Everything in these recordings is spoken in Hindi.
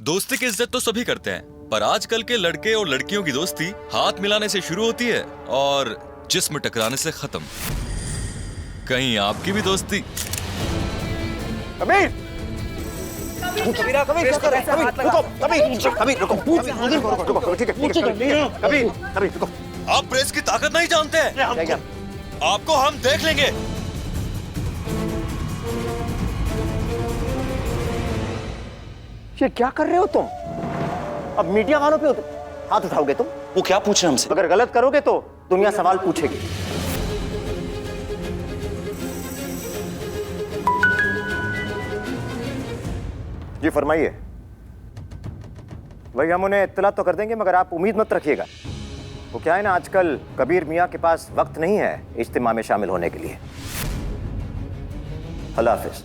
दोस्ती की इज्जत तो सभी करते हैं, पर आजकल के लड़के और लड़कियों की दोस्ती हाथ मिलाने से शुरू होती है और जिस्म टकराने से खत्म। कहीं आपकी भी दोस्ती? कबीर! कबीर क्या कर रहे हैं? कबीर रुको, ठीक है। कबीर रुको। आप प्रेस की ताकत नहीं जानते हैं? क्या? आपको हम देख लेंगे। ये क्या कर रहे हो तुम? अब मीडिया वालों पे हाथ उठाओगे तुम? वो क्या पूछ रहे हैं हमसे? अगर गलत करोगे तो दुनिया सवाल पूछेगी। जी फरमाइए। भाई हम उन्हें इत्तला तो कर देंगे, मगर आप उम्मीद मत रखिएगा। वो क्या है ना, आजकल कबीर मियाँ के पास वक्त नहीं है इज्तिमा में शामिल होने के लिए। अल्लाह हाफिज।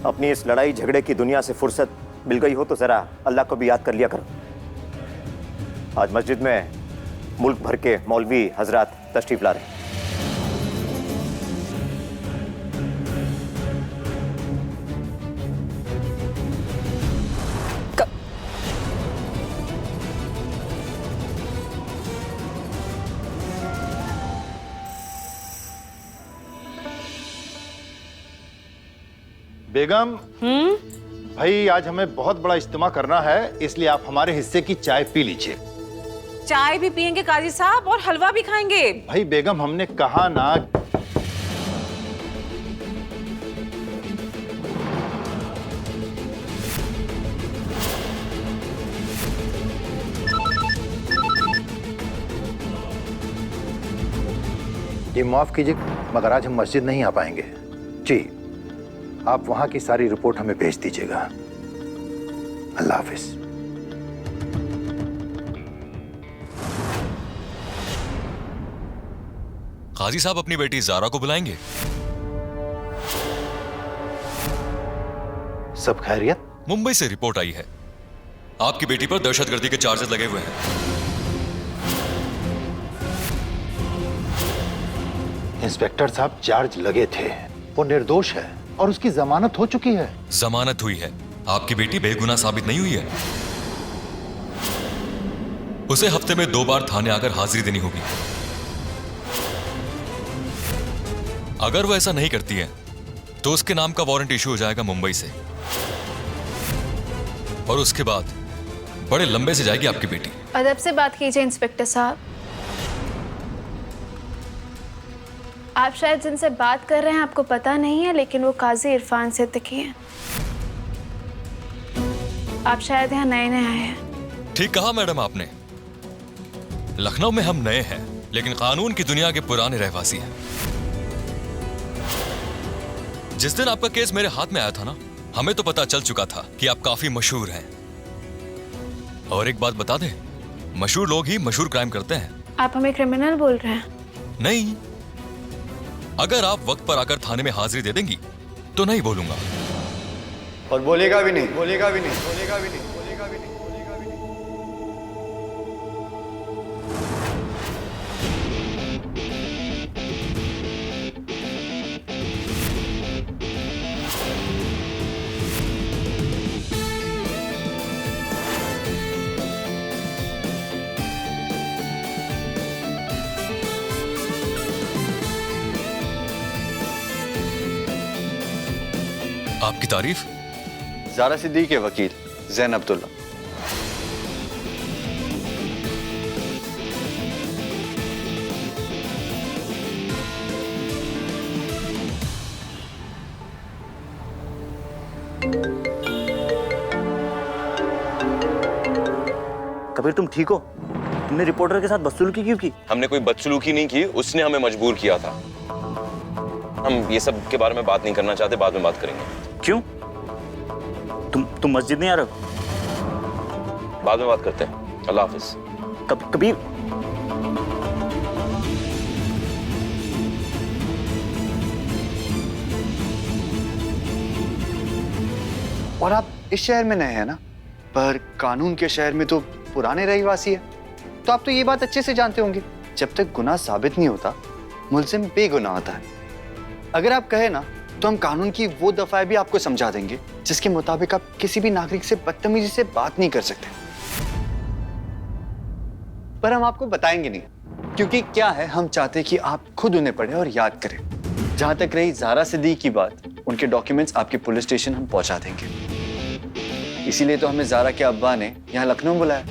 अपनी इस लड़ाई झगड़े की दुनिया से फुर्सत मिल गई हो तो जरा अल्लाह को भी याद कर लिया करो। आज मस्जिद में मुल्क भर के मौलवी हजरात तशरीफ ला रहे हैं। बेगम, भाई आज हमें बहुत बड़ा इज्तिमा करना है, इसलिए आप हमारे हिस्से की चाय पी लीजिए। चाय भी पियेंगे काजी साहब और हलवा भी खाएंगे। भाई बेगम, हमने कहा ना। ये माफ कीजिए, मगर आज हम मस्जिद नहीं आ पाएंगे। जी, आप वहां की सारी रिपोर्ट हमें भेज दीजिएगा। अल्लाह हाफिज। काजी साहब अपनी बेटी जारा को बुलाएंगे। सब खैरियत? मुंबई से रिपोर्ट आई है, आपकी बेटी पर दहशतगर्दी के चार्जेस लगे हुए हैं। इंस्पेक्टर साहब, चार्ज लगे थे, वो निर्दोष है और उसकी जमानत हो चुकी है। जमानत हुई है, आपकी बेटी बेगुनाह साबित नहीं हुई है। उसे हफ्ते में 2 बार थाने आकर हाजिरी देनी होगी। अगर वो ऐसा नहीं करती है तो उसके नाम का वारंट इशू हो जाएगा मुंबई से, और उसके बाद बड़े लंबे से जाएगी आपकी बेटी। अदब से बात कीजिए इंस्पेक्टर साहब। आप शायद जिनसे बात कर रहे हैं आपको पता नहीं है, लेकिन वो काजी इरफान सिद्दीकी हैं। आप शायद यहाँ नए नए आए हैं। ठीक कहा मैडम आपने। लखनऊ में हम नए हैं, लेकिन कानून की दुनिया के पुराने रहवासी हैं। जिस दिन आपका केस मेरे हाथ में आया था ना, हमें तो पता चल चुका था कि आप काफी मशहूर हैं। और एक बात बता दें, मशहूर लोग ही मशहूर क्राइम करते हैं। आप हमें क्रिमिनल बोल रहे हैं? नहीं, अगर आप वक्त पर आकर थाने में हाजिरी दे देंगी तो नहीं बोलूंगा। और बोलेगा भी नहीं, बोलेगा भी नहीं, बोलेगा भी नहीं, बोलेगा भी नहीं, बोलेगा भी नहीं। आपकी तारीफ? ज़ारा सिद्दीकी के वकील ज़ैन अब्दुल्ला। कबीर तुम ठीक हो? तुमने रिपोर्टर के साथ बदसलूकी क्यों की? हमने कोई बदसलूकी नहीं की, उसने हमें मजबूर किया था। हम ये सब के बारे में बात नहीं करना चाहते, बाद में बात करेंगे। क्यों? तुम मस्जिद नहीं आ रहे हो? बाद में बात करते हैं। अल्लाह हाफिज। कबीर, और आप इस शहर में नए हैं ना, पर कानून के शहर में तो पुराने रहीवासी है, तो आप तो ये बात अच्छे से जानते होंगे, जब तक गुनाह साबित नहीं होता मुल्जिम बेगुनाह होता है। अगर आप कहे ना तो हम कानून की वो दफाएं भी आपको समझा देंगे जिसके मुताबिक आप किसी भी नागरिक से बदतमीजी से बात नहीं कर सकते। पर हम आपको बताएंगे नहीं, क्योंकि क्या है, हम चाहते कि आप खुद उन्हें पढ़ें और याद करें। जहां तक रही ज़ारा सिद्दीकी की बात, उनके डॉक्यूमेंट्स आपके पुलिस स्टेशन हम पहुंचा देंगे। इसीलिए तो हमें ज़ारा के अब्बा ने यहाँ लखनऊ बुलाया।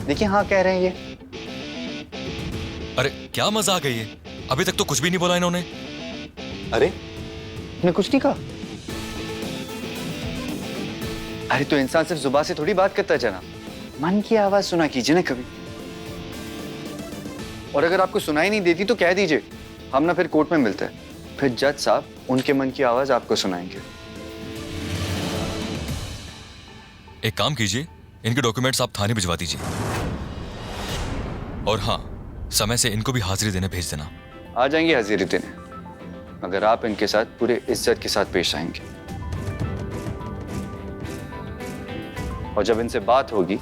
देखिए, हाँ कह रहे हैं ये। अरे क्या मजा आ गई है, अभी तक तो कुछ भी नहीं बोला इन्होंने। अरे मैं कुछ नहीं कहा। अरे तो इंसान सिर्फ जुबान से थोड़ी बात करता है जना, मन की आवाज सुना कीजिए ना कभी। और अगर आपको सुनाई नहीं देती तो कह दीजिए, हम ना फिर कोर्ट में मिलते हैं, फिर जज साहब उनके मन की आवाज आपको सुनाएंगे। एक काम कीजिए, इनके डॉक्यूमेंट्स आप थाने भिजवा दीजिए, और हाँ, समय से इनको भी हाजिरी देने भेज देना। आ जाएंगे हाजिरी देने, अगर आप इनके साथ पूरे इज्जत के साथ पेश आएंगे। और जब इनसे बात होगी,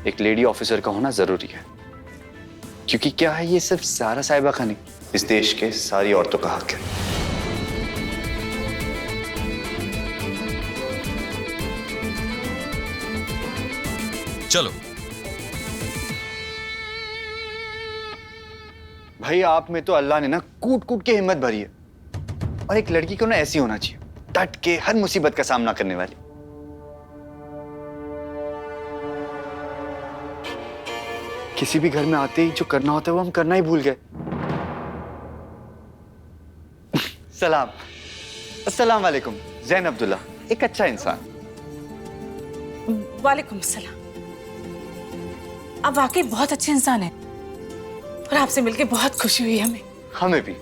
एक लेडी ऑफिसर का होना जरूरी है, क्योंकि क्या है, ये सिर्फ ज़ारा साहिबा का नहीं, इस देश के सारी औरतों का हक है। चलो भाई, आप में तो अल्लाह ने ना कूट कूट के हिम्मत भरी है, और एक लड़की को ना ऐसी होना चाहिए, डट के हर मुसीबत का सामना करने वाली। किसी भी घर में आते ही जो करना होता है वो हम करना ही भूल गए। सलाम, अस्सलाम वालेकुम। जैन अब्दुल्ला, एक अच्छा इंसान। वालेकुम सलाम। आप वाकई बहुत अच्छे इंसान हैं, और आपसे मिलके बहुत खुशी हुई हमें। हमें भी।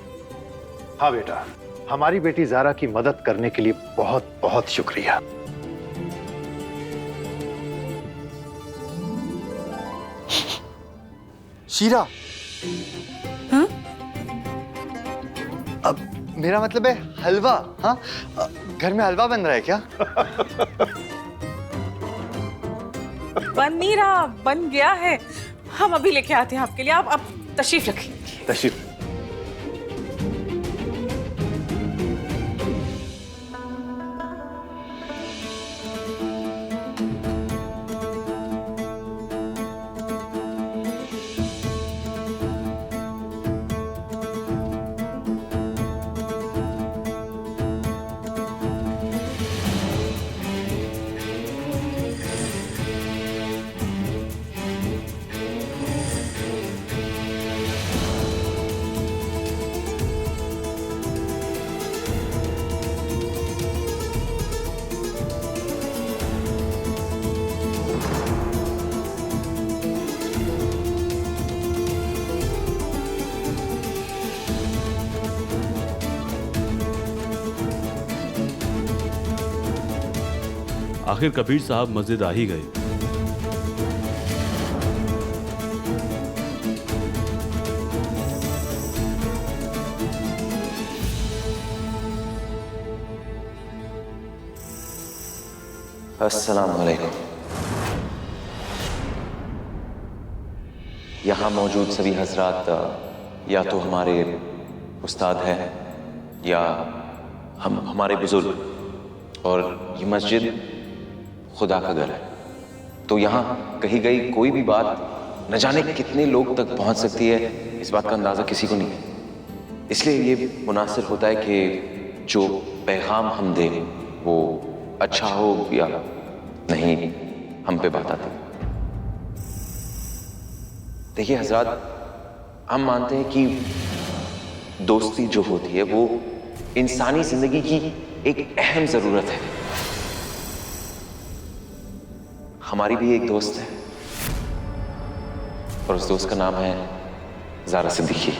हाँ बेटा, हमारी बेटी ज़ारा की मदद करने के लिए बहुत बहुत शुक्रिया। शीरा, हाँ? अब मेरा मतलब है हलवा। हाँ, घर में हलवा बन रहा है क्या? बन नहीं रहा, बन गया है। हम अभी लेके आते हैं आपके लिए, आप अब तशरीफ रखिए। तशरीफ। आखिर कबीर साहब मस्जिद आ ही गए। अस्सलाम वालेकुम। यहाँ मौजूद सभी हजरात या तो हमारे उस्ताद हैं या हमारे बुजुर्ग, और ये मस्जिद खुदा का घर है, तो यहाँ कही गई कोई भी बात न जाने कितने लोग तक पहुँच सकती है, इस बात का अंदाज़ा किसी को नहीं है। इसलिए ये मुनासिब होता है कि जो पैगाम हम दें वो अच्छा हो या नहीं, हम पे बात आती है। देखिए हजरात, हम मानते हैं कि दोस्ती जो होती है वो इंसानी जिंदगी की एक अहम जरूरत है। हमारी भी एक दोस्त है, और उस दोस्त का नाम है ज़ारा सिद्दीकी।